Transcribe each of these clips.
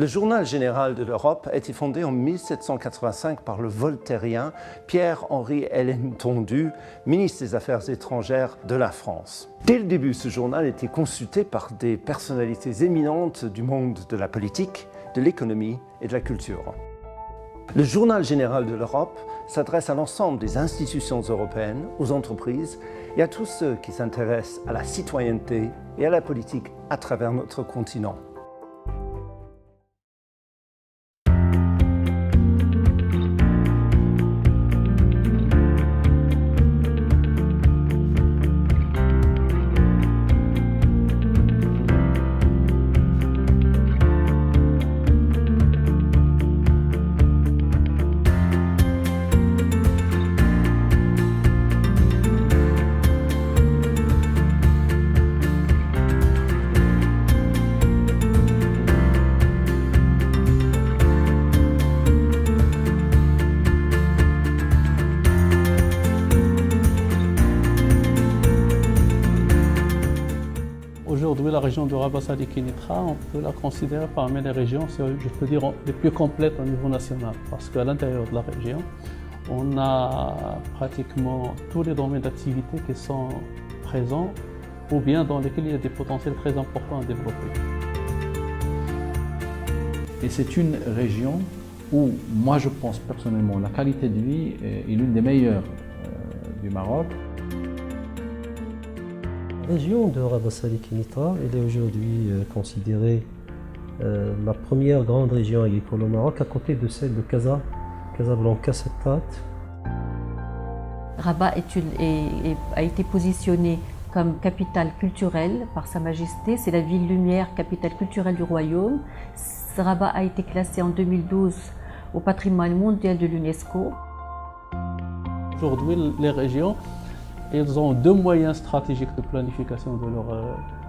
Le Journal général de l'Europe a été fondé en 1785 par le voltairien Pierre-Henri Tondu, ministre des Affaires étrangères de la France. Dès le début, ce journal était consulté par des personnalités éminentes du monde de la politique, de l'économie et de la culture. Le Journal général de l'Europe s'adresse à l'ensemble des institutions européennes, aux entreprises et à tous ceux qui s'intéressent à la citoyenneté et à la politique à travers notre continent. Aujourd'hui, la région de Rabat-Salé-Kénitra, on peut la considérer parmi les régions, je peux dire, les plus complètes au niveau national. Parce qu'à l'intérieur de la région, on a pratiquement tous les domaines d'activité qui sont présents ou bien dans lesquels il y a des potentiels très importants à développer. Et c'est une région où, moi je pense personnellement, la qualité de vie est l'une des meilleures du Maroc. La région de Rabat-Salé-Kénitra est aujourd'hui considérée la première grande région agricole au Maroc, à côté de celle de Casablanca, Settat. Rabat a été positionnée comme capitale culturelle par Sa Majesté. C'est la ville lumière, capitale culturelle du royaume. Rabat a été classée en 2012 au patrimoine mondial de l'UNESCO. Aujourd'hui, les régions, ils ont deux moyens stratégiques de planification de leur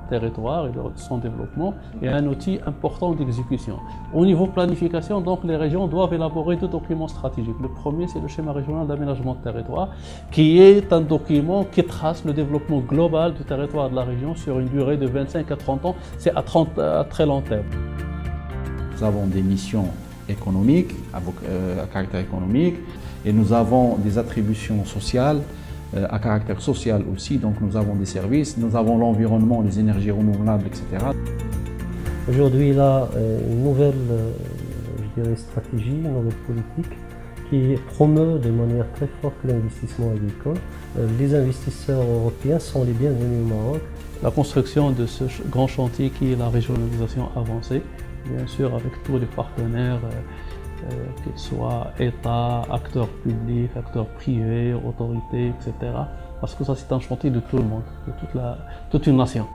territoire et de son développement et un outil important d'exécution. Au niveau planification, donc, les régions doivent élaborer deux documents stratégiques. Le premier, c'est le schéma régional d'aménagement de territoire, qui est un document qui trace le développement global du territoire de la région sur une durée de 25 à 30 ans. C'est à très long terme. Nous avons des missions économiques, à caractère économique, et nous avons des attributions sociales à caractère social aussi, donc nous avons des services, nous avons l'environnement, les énergies renouvelables, etc. Aujourd'hui, il y a une nouvelle stratégie, une nouvelle politique qui promeut de manière très forte l'investissement agricole. Les investisseurs européens sont les bienvenus au Maroc. La construction de ce grand chantier qui est la régionalisation avancée, bien sûr avec tous les partenaires, qu'ils soient État, acteurs publics, acteurs privés, autorités, etc. Parce que ça, c'est un chantier de tout le monde, de toute une nation.